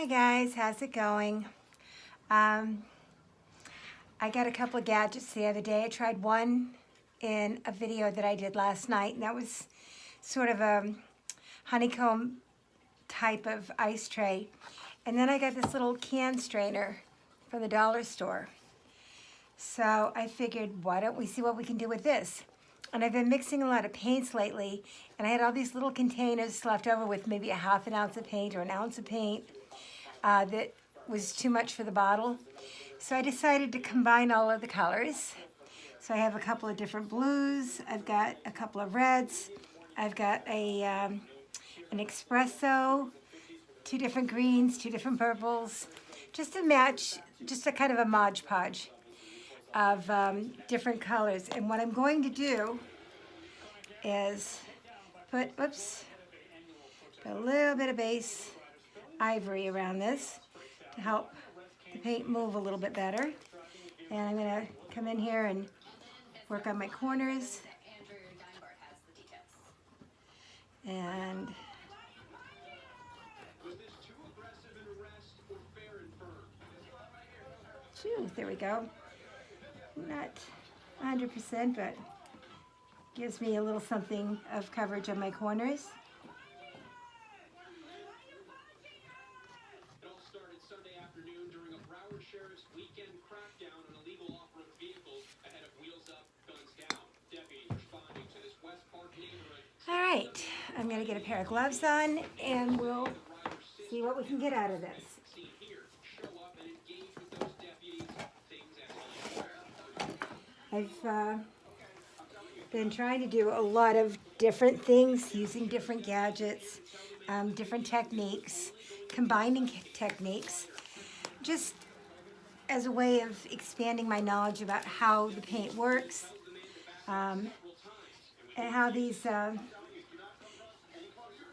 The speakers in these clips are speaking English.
Hi guys, how's it going? I got a couple of gadgets the other day. I tried one in a video that I did last night, and that was sort of a honeycomb type of ice tray. And then I got this little can strainer from the dollar store. So I figured, why don't we see what we can do with this? And I've been mixing a lot of paints lately, and I had all these little containers left over with maybe a half an ounce of paint or an ounce of paint that was too much for the bottle. So I decided to combine all of the colors. So I have a couple of different blues, I've got a couple of reds, I've got an espresso, two different greens, two different purples, just to match, just a kind of a Mod Podge of different colors. And what I'm going to do is put a little bit of base ivory around this to help the paint move a little bit better. And I'm going to come in here and work on my corners. And there we go. Not 100%, but gives me a little something of coverage on my corners. It all started Sunday afternoon during a Broward Sheriff's weekend crackdown on illegal off-road vehicles ahead of Wheels Up, Guns Down. Deputies responding to this West Park neighborhood. All right, I'm going to get a pair of gloves on, and we'll see what we can get out of this. I've been trying to do a lot of different things, using different gadgets, different techniques, combining techniques, just as a way of expanding my knowledge about how the paint works, and how these,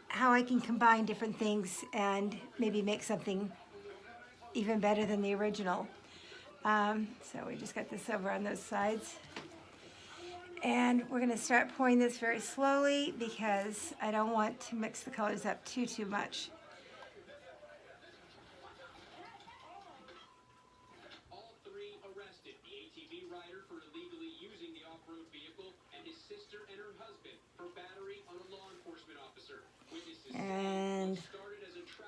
how I can combine different things and maybe make something even better than the original. So we just got this over on those sides. And we're going to start pouring this very slowly because I don't want to mix the colors up too much. All three arrested. The ATV rider for illegally using the off-road vehicle, and his sister and her husband for battery on a law enforcement officer. And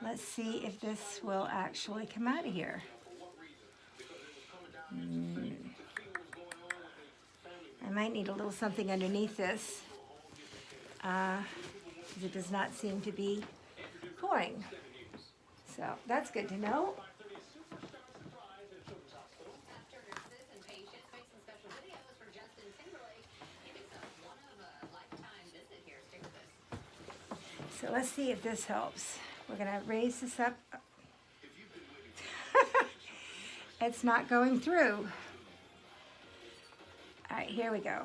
let's see if this will actually come out of here. I might need a little something underneath this because it does not seem to be pouring. So that's good to know. So let's see if this helps. We're going to raise this up. It's not going through. All right, here we go.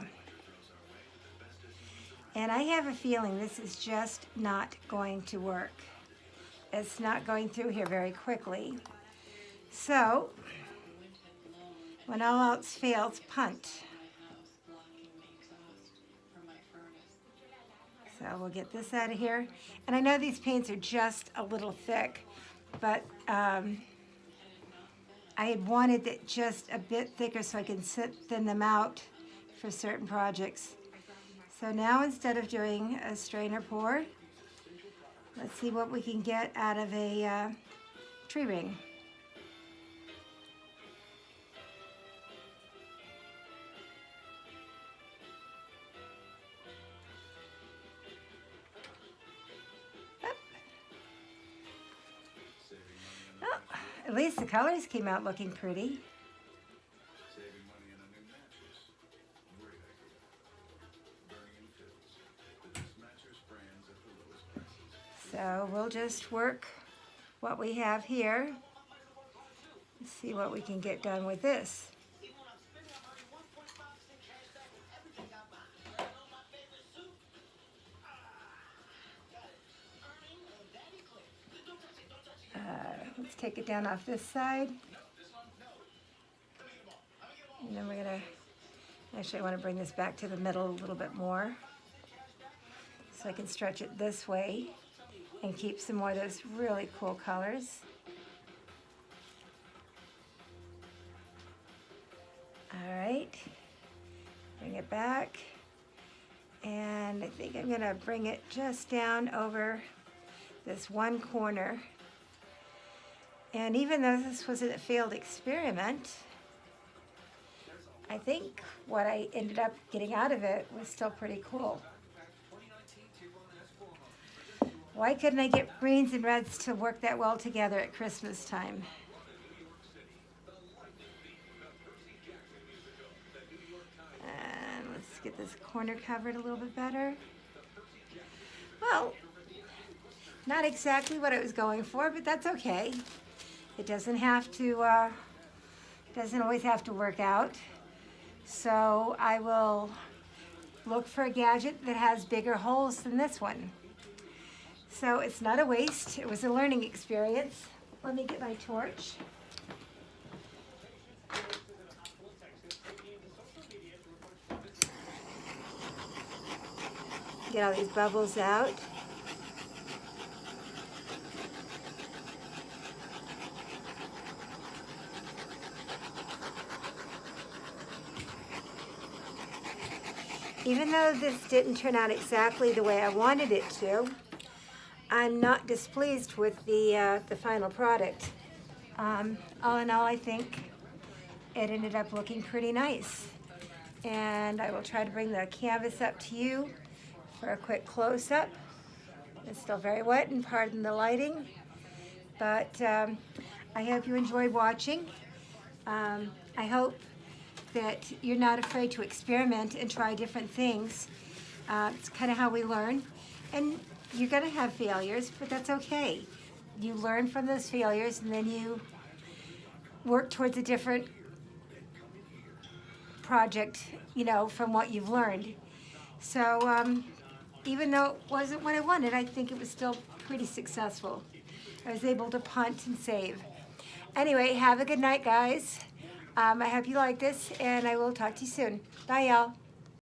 And I have a feeling this is just not going to work. It's not going through here very quickly. So, when all else fails, punt. So we'll get this out of here. And I know these paints are just a little thick, but I had wanted it just a bit thicker so I can thin them out for certain projects. So now instead of doing a strainer pour, let's see what we can get out of a tree ring. Oh, at least the colors came out looking pretty. So we'll just work what we have here. Let's see what we can get done with this. Let's take it down off this side. And then we're going to, actually I want to bring this back to the middle a little bit more so I can stretch it this way and keep some more of those really cool colors. All right, bring it back. And I think I'm gonna bring it just down over this one corner. And even though this was a failed experiment, I think what I ended up getting out of it was still pretty cool. Why couldn't I get greens and reds to work that well together at Christmas time? And let's get this corner covered a little bit better. Well, not exactly what I was going for, but that's okay. It doesn't have to, doesn't always have to work out. So I will look for a gadget that has bigger holes than this one. So it's not a waste, it was a learning experience. Let me get my torch. Get all these bubbles out. Even though this didn't turn out exactly the way I wanted it to, I'm not displeased with the final product. All in all, I think it ended up looking pretty nice. And I will try to bring the canvas up to you for a quick close-up. It's still very wet, and pardon the lighting, but I hope you enjoyed watching. I hope that you're not afraid to experiment and try different things. It's kind of how we learn. And you're going to have failures, but that's okay. You learn from those failures, and then you work towards a different project, you know, from what you've learned. So even though it wasn't what I wanted, I think it was still pretty successful. I was able to punt and save. Anyway, have a good night, guys. I hope you like this, and I will talk to you soon. Bye, y'all.